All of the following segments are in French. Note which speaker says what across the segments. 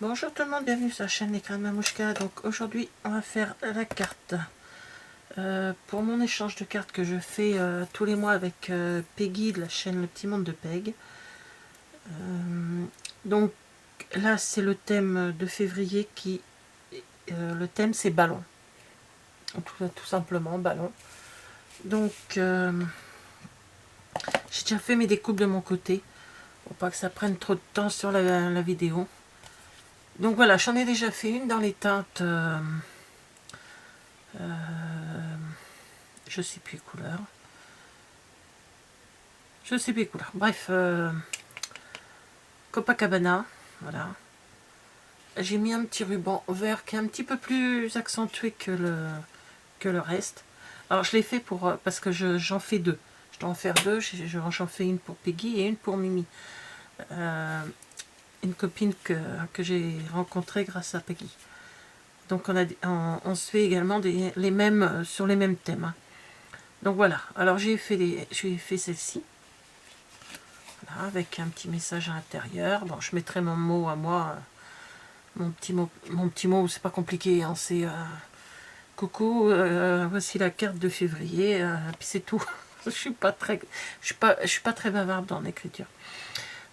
Speaker 1: Bonjour tout le monde, bienvenue sur la chaîne L'écran de Mamouchka. Donc aujourd'hui on va faire la carte pour mon échange de cartes que je fais tous les mois avec Peggy de la chaîne Le Petit Monde de Peg. Donc là c'est le thème de février qui le thème c'est ballon, tout simplement ballon. Donc j'ai déjà fait mes découpes de mon côté pour pas que ça prenne trop de temps sur la vidéo. Donc voilà, j'en ai déjà fait une dans les teintes, je sais plus les couleurs. Je sais plus les couleurs. Bref, Copacabana, voilà. J'ai mis un petit ruban vert qui est un petit peu plus accentué que le reste. Alors je l'ai fait pour parce que j'en fais deux. Je dois en faire deux. J'en fais une pour Peggy et une pour Mimi. Une copine que j'ai rencontrée grâce à Peggy. Donc on se fait également les mêmes sur les mêmes thèmes. Hein. Donc voilà. Alors j'ai fait celle-ci. Voilà, avec un petit message à l'intérieur. Bon, je mettrai mon mot à moi. Mon petit mot, c'est pas compliqué. Hein, c'est coucou. Voici la carte de février. Puis c'est tout. Je suis pas très bavarde dans l'écriture.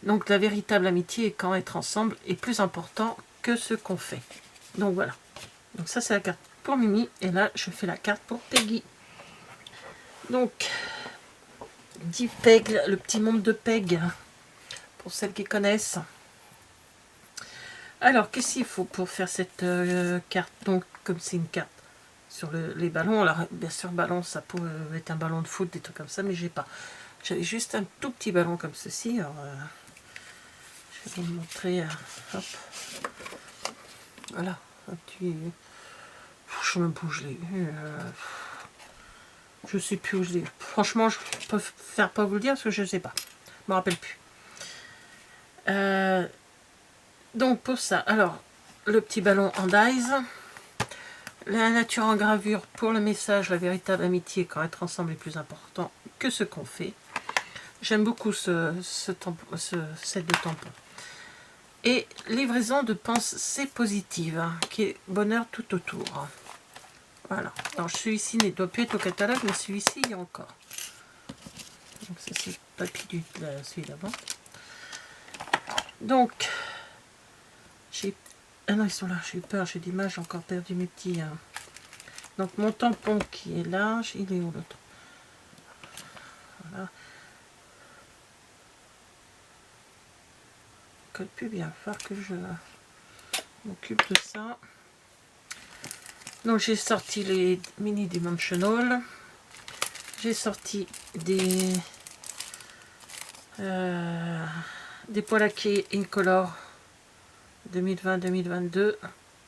Speaker 1: Donc la véritable amitié est quand être ensemble est plus important que ce qu'on fait. Donc voilà. Donc ça c'est la carte pour Mimi et là je fais la carte pour Peggy. Donc dit Peg, le petit monde de Peg pour celles qui connaissent. Alors qu'est-ce qu'il faut pour faire cette carte? Donc comme c'est une carte sur les ballons, alors bien sûr ballon ça peut être un ballon de foot, des trucs comme ça, mais j'ai pas. J'avais juste un tout petit ballon comme ceci. Alors, je vais vous montrer. Hop. Voilà. Un petit... Je sais même pas où je l'ai eu. Je sais plus où je l'ai eu. Franchement, je peux faire pas vous le dire parce que je sais pas. Je me rappelle plus. Donc pour ça, alors le petit ballon en dies. La nature en gravure pour le message, la véritable amitié quand être ensemble est plus important que ce qu'on fait. J'aime beaucoup ce set de tampons. Et livraison de pensées positives, hein, qui est bonheur tout autour. Voilà. Alors celui-ci ne doit plus être au catalogue, mais celui-ci il y a encore. Donc ça c'est le papier celui d'avant. Donc, ah non, ils sont là, j'ai eu peur, j'ai des images, j'ai encore perdu mes petits... Donc mon tampon qui est là, il est où l'autre? Voilà. Il colle plus bien, il va falloir que je m'occupe de ça. Donc j'ai sorti les mini dimensional. J'ai sorti des poils à quai Incolor 2020-2022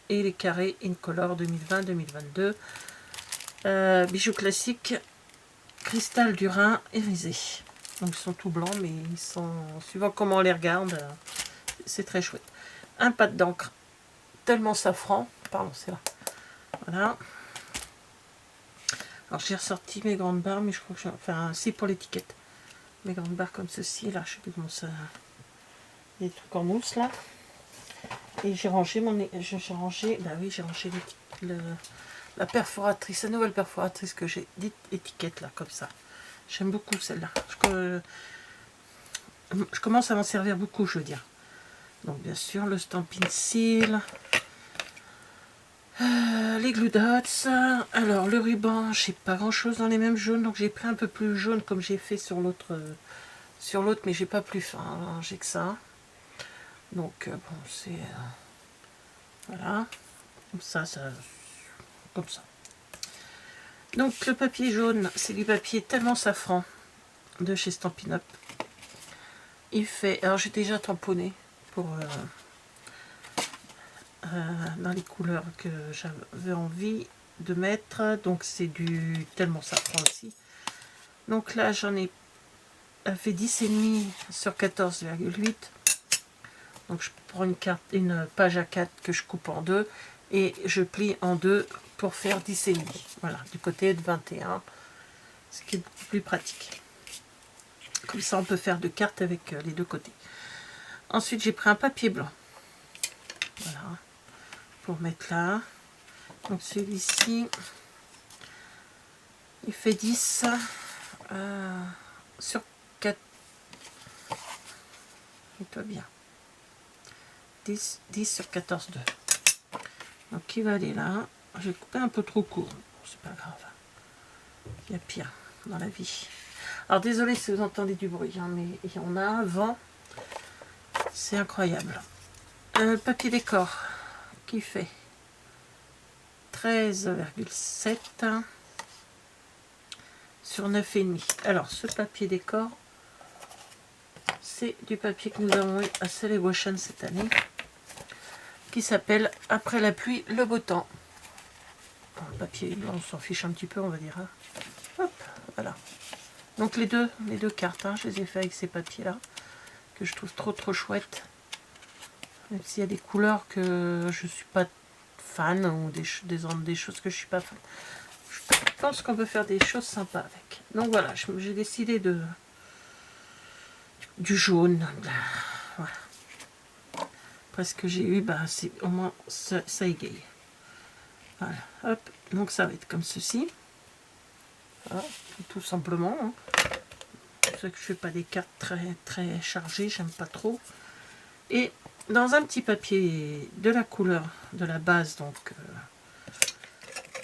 Speaker 1: et les carrés Incolor 2020-2022. Bijoux classiques, cristal du Rhin irisé. Donc ils sont tout blancs, mais ils sont, suivant comment on les regarde, c'est très chouette. Un pad d'encre tellement safran, pardon, c'est là. Voilà. Alors j'ai ressorti mes grandes barres, mais je crois que enfin si pour l'étiquette. Mes grandes barres comme ceci, là, je sais plus comment ça. Des trucs en mousse là. Et j'ai rangé bah oui, j'ai rangé la perforatrice, la nouvelle perforatrice que j'ai dite étiquette là, comme ça. J'aime beaucoup celle-là. Je commence à m'en servir beaucoup, je veux dire. Donc bien sûr le Stampin' Seal, les glue dots. Alors le ruban, j'ai pas grand chose dans les mêmes jaunes, donc j'ai pris un peu plus jaune comme j'ai fait sur l'autre, mais j'ai pas plus fin, hein, j'ai que ça. Donc bon, c'est voilà, comme ça. Donc le papier jaune, c'est du papier tellement safran de chez Stampin' Up. Il fait, alors j'ai déjà tamponné pour dans les couleurs que j'avais envie de mettre. Donc c'est du tellement safran aussi. Donc là j'en ai fait 10,5 sur 14,8. Donc je prends une page A4 que je coupe en deux et je plie en deux pour faire 10,5. Voilà, du côté de 21, ce qui est beaucoup plus pratique. Comme ça on peut faire deux cartes avec les deux côtés. Ensuite j'ai pris un papier blanc. Voilà, pour mettre là. Donc celui-ci, il fait 10 sur 4. Mets-toi bien. 10 sur 14,2. Donc il va aller là. J'ai coupé un peu trop court. C'est pas grave. Il y a pire dans la vie. Alors désolé si vous entendez du bruit, hein, mais on a un vent. C'est incroyable. Papier décor qui fait 13,7 sur 9,5. Alors ce papier décor, c'est du papier que nous avons eu à Celebration cette année, qui s'appelle Après la pluie, le beau temps. Le papier, on s'en fiche un petit peu, on va dire. Hein. Hop, voilà. Donc les deux cartes, hein, je les ai fait avec ces papiers-là, que je trouve trop chouettes. Même s'il y a des couleurs que je suis pas fan, ou des choses que je suis pas fan. Je pense qu'on peut faire des choses sympas avec. Donc voilà, j'ai décidé du jaune. Voilà. Après ce que j'ai eu, bah, c'est au moins ça égaye. Voilà, hop, donc ça va être comme ceci. Voilà, tout simplement. Hein. C'est pour ça que je fais pas des cartes très chargées, j'aime pas trop. Et dans un petit papier de la couleur de la base, donc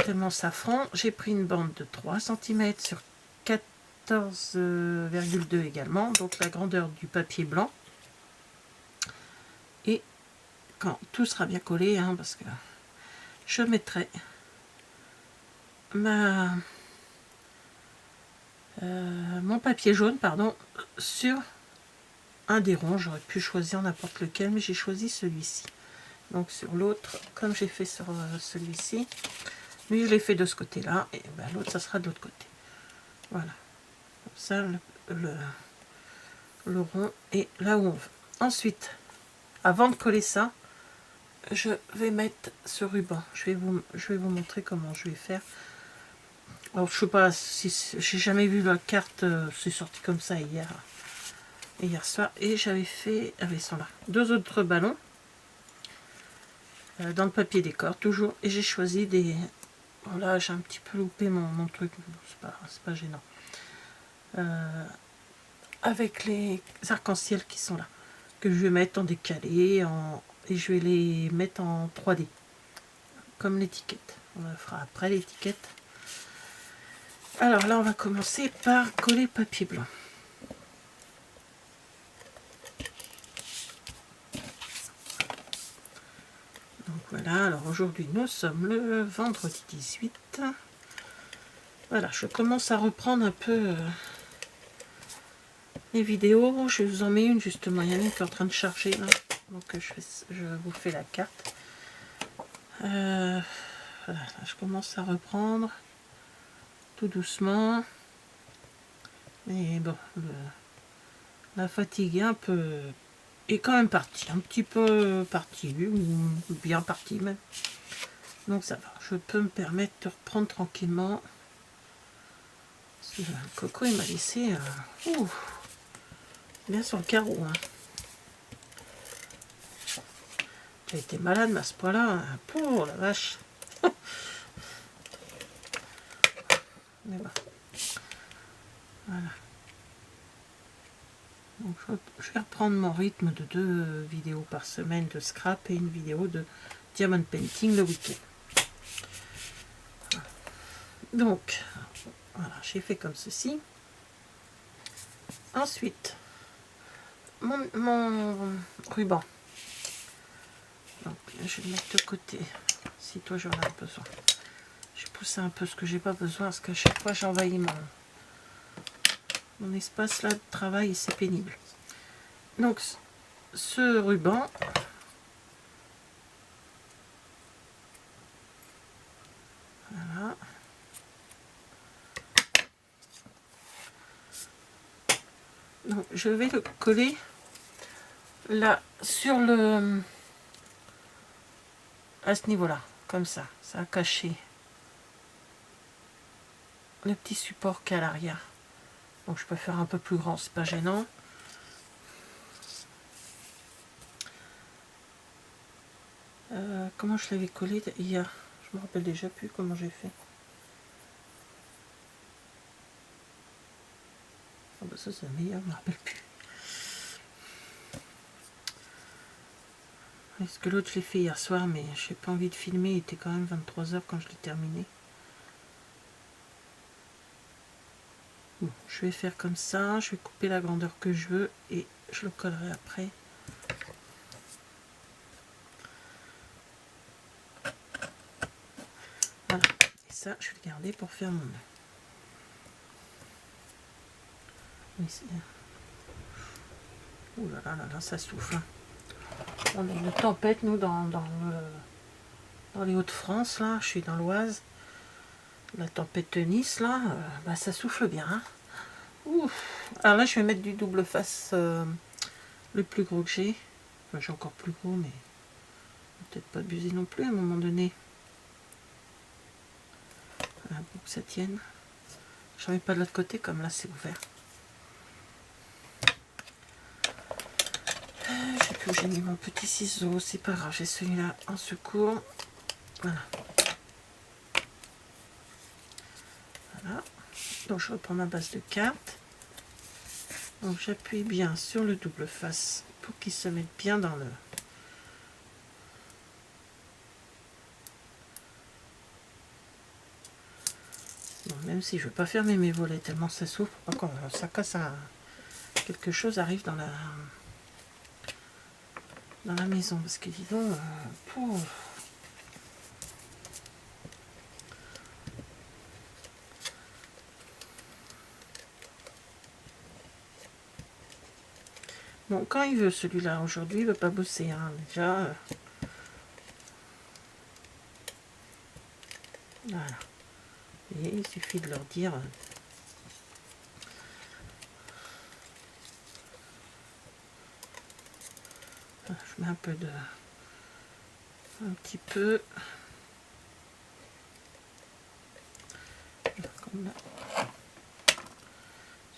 Speaker 1: tellement safran, j'ai pris une bande de 3 cm sur 14,2 également, donc la grandeur du papier blanc. Et quand tout sera bien collé, hein, parce que je mettrai mon papier jaune, pardon, sur un des ronds. J'aurais pu choisir n'importe lequel, mais j'ai choisi celui-ci. Donc sur l'autre, comme j'ai fait sur celui-ci, lui je l'ai fait de ce côté-là, et ben, l'autre ça sera de l'autre côté. Voilà. Comme ça, le rond est là où on veut. Ensuite, avant de coller ça, je vais mettre ce ruban. Je vais vous montrer comment je vais faire. Alors je sais pas si j'ai jamais vu la carte, c'est sorti comme ça hier soir, et j'avais fait avec ça là 2 autres ballons dans le papier décor toujours, et j'ai choisi des, voilà, j'ai un petit peu loupé mon truc, c'est pas gênant, avec les arcs-en-ciel qui sont là, que je vais mettre en décalé, et je vais les mettre en 3D comme l'étiquette. On la fera après l'étiquette. Alors là on va commencer par coller papier blanc. Donc voilà, alors aujourd'hui nous sommes le vendredi 18. Voilà, je commence à reprendre un peu les vidéos. Je vous en mets une justement, il y en a une qui est en train de charger là. Donc je vous fais la carte. Voilà, je commence à reprendre tout doucement. Mais bon, la fatigue est un peu... est quand même partie, un petit peu partie, ou bien partie même. Donc ça va, je peux me permettre de reprendre tranquillement. Coco il m'a laissé bien sur le carreau. Hein. J'ai été malade mais à ce point-là, hein. Pour la vache. Mais bon. Voilà. Donc je vais reprendre mon rythme de 2 vidéos par semaine de scrap et une vidéo de diamond painting le week-end. Voilà. Donc voilà, j'ai fait comme ceci. Ensuite, mon ruban. Donc je vais le mettre de côté. Si toi j'en ai besoin. J'ai poussé un peu ce que j'ai pas besoin parce qu'à chaque fois j'envahis mon espace là de travail et c'est pénible. Donc ce ruban, voilà. Donc je vais le coller là sur le, à ce niveau là, comme ça a caché le petit support qui est à l'arrière. Donc je peux faire un peu plus grand, c'est pas gênant. comment je l'avais collé hier? Je me rappelle déjà plus comment j'ai fait. Ah bah ça c'est meilleur, je me rappelle plus. Parce que l'autre je l'ai fait hier soir, mais j'ai pas envie de filmer, il était quand même 23 h quand je l'ai terminé. Bon, je vais faire comme ça, je vais couper la grandeur que je veux et je le collerai après. Voilà, et ça je vais le garder pour faire mon nœud. Ouh là là là là, ça souffle. On a une tempête, nous, dans les Hauts-de-France, là. Je suis dans l'Oise. La tempête de Nice, là, bah, ça souffle bien. Hein. Ouf. Alors là, je vais mettre du double face le plus gros que j'ai. Enfin, j'ai encore plus gros, mais peut-être pas abuser non plus à un moment donné. Voilà, pour que ça tienne. J'en mets pas de l'autre côté, comme là, c'est ouvert. Je sais plus où j'ai mis mon petit ciseau, c'est pas grave, j'ai celui-là en secours. Voilà. Voilà. Donc je reprends ma base de carte. Donc j'appuie bien sur le double face pour qu'il se mette bien dans le... Bon, même si je ne veux pas fermer mes volets tellement ça souffre, quand ça casse quelque chose arrive dans la maison, parce que dis donc, bon, quand il veut celui-là aujourd'hui, il veut pas bosser, hein, déjà. Voilà. Et il suffit de leur dire. Je mets un peu de... Un petit peu... Comme là.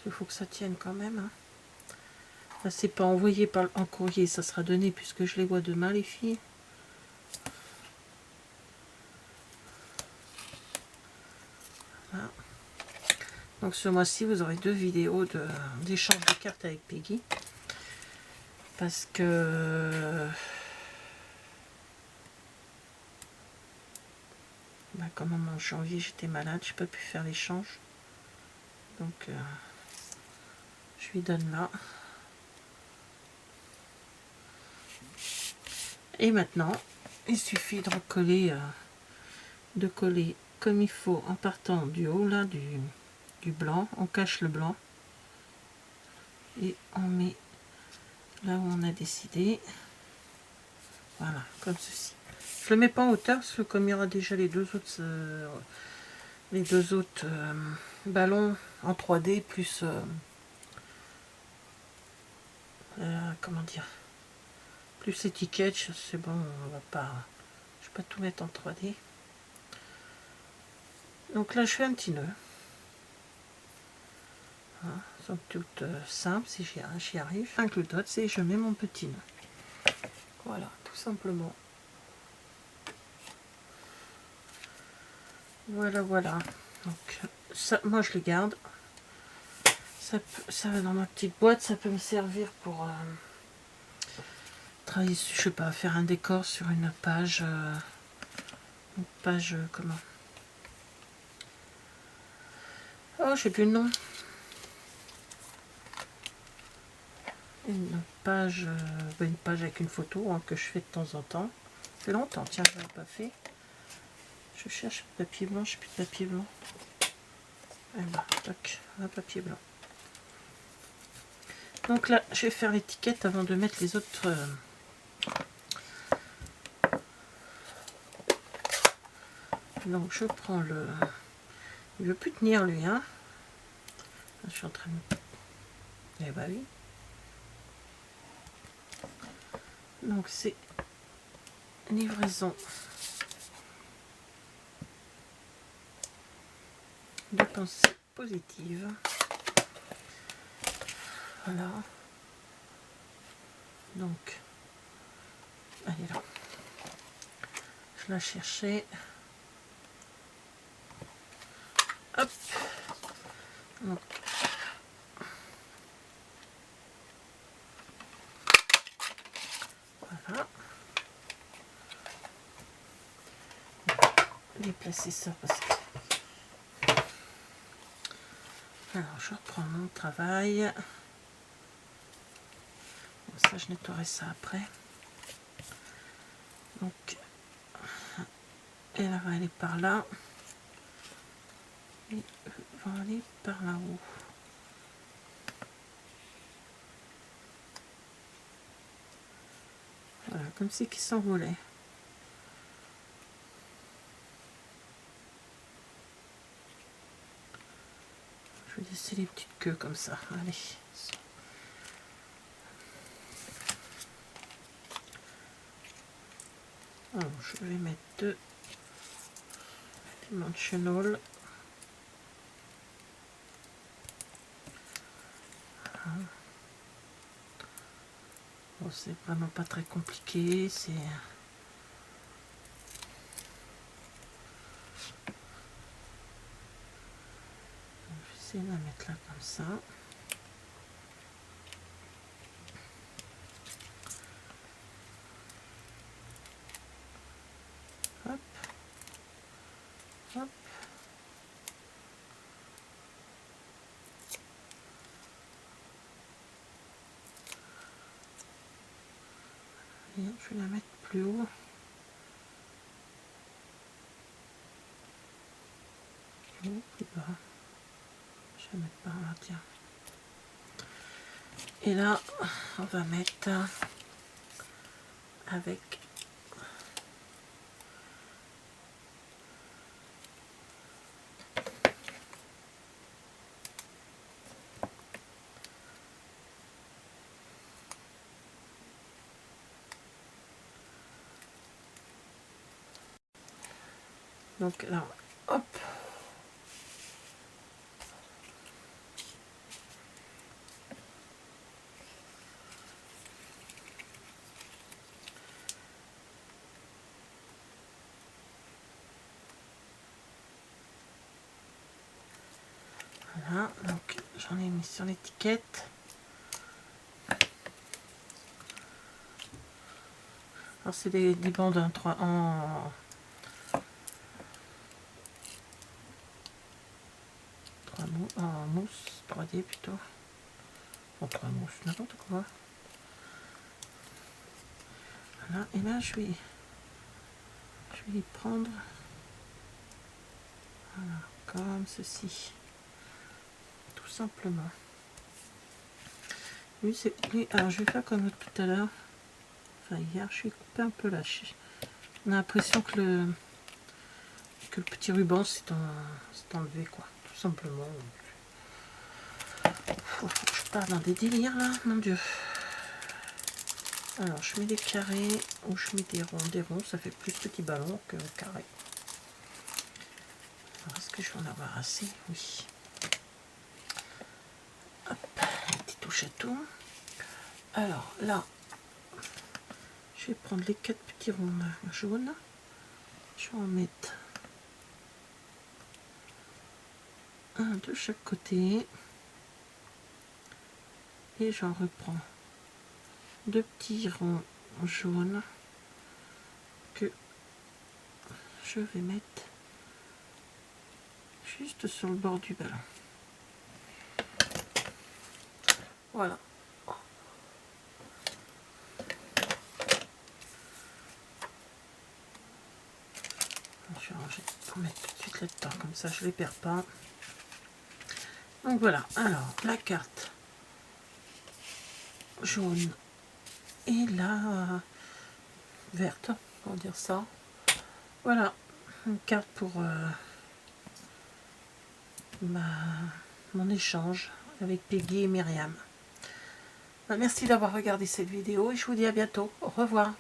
Speaker 1: Il faut que ça tienne quand même. Hein. Là, c'est pas envoyé en courrier, ça sera donné puisque je les vois demain, les filles. Voilà. Donc ce mois-ci, vous aurez 2 vidéos d'échange de cartes avec Peggy. Parce que... Bah, comme en janvier, j'étais malade, j'ai pas pu faire l'échange. Donc, je lui donne là. Et maintenant, il suffit de recoller, de coller comme il faut en partant du haut, là, du blanc. On cache le blanc. Et on met là où on a décidé. Voilà, comme ceci. Je le mets pas en hauteur, parce que comme il y aura déjà les deux autres ballons en 3D, plus... comment dire, plus étiquette, c'est bon, on va pas, je vais pas tout mettre en 3D. Donc là je fais un petit nœud, hein, somme toute simple, si j'y arrive. Un cloudot, c'est je mets mon petit nœud, voilà, tout simplement. Voilà, voilà. Donc ça, moi je le garde, ça va dans ma petite boîte, ça peut me servir pour travailler, je sais pas, faire un décor sur une page, comment, oh je sais plus le nom, une page avec une photo, hein, que je fais de temps en temps. Ça fait longtemps, tiens, je l'avais pas fait. Je cherche le papier blanc, je n'ai plus de papier blanc. Et ben, tac, un papier blanc. Donc là, je vais faire l'étiquette avant de mettre les autres. Donc je prends le... Il veut plus tenir lui, hein. Je suis en train de... Eh bah oui. Donc c'est livraison de pensée positive. Voilà. Donc, allez là. je la cherchais. Hop. Donc, voilà. Déplacer ça parce que... Alors, je reprends mon travail. Bon, ça, je nettoierai ça après. Donc, elle va aller par là. Et va aller par là-haut. Voilà, comme si qui s'envolait. Je vais laisser les petites queues comme ça. Allez. Alors, je vais mettre deux dimensional. Bon, c'est vraiment pas très compliqué. C'est... Je vais essayer de la mettre là comme ça. Hop. Hop. Et je vais la mettre plus haut. Plus bas. Je vais mettre par là, tiens. Et là, on va mettre avec donc là, hop. Voilà, donc j'en ai mis sur l'étiquette. Alors c'est des bandes en 3D plutôt. En 3 mousses, n'importe quoi. Voilà, et là je vais y prendre, voilà, comme ceci. Tout simplement. Lui, alors je vais faire comme tout à l'heure. Enfin hier, je suis coupé un peu lâché. On a l'impression que le petit ruban s'est enlevé, quoi. Tout simplement. Je pars dans des délires là, mon dieu. Alors je mets des carrés ou je mets des ronds. Des ronds, ça fait plus petit ballon que carré. Est-ce que je vais en avoir assez? Oui. Hop, un petit touche à tout. Alors là, je vais prendre les 4 petits ronds jaunes. Je vais en mettre un de chaque côté. Et j'en reprends 2 petits ronds jaunes que je vais mettre juste sur le bord du ballon. Voilà. Je vais ranger pour mettre tout de suite là-dedans, comme ça je ne les perds pas. Donc voilà, alors la carte jaune et la verte, on va dire ça. Voilà, une carte pour mon échange avec Peggy et Myriam. Merci d'avoir regardé cette vidéo et je vous dis à bientôt. Au revoir.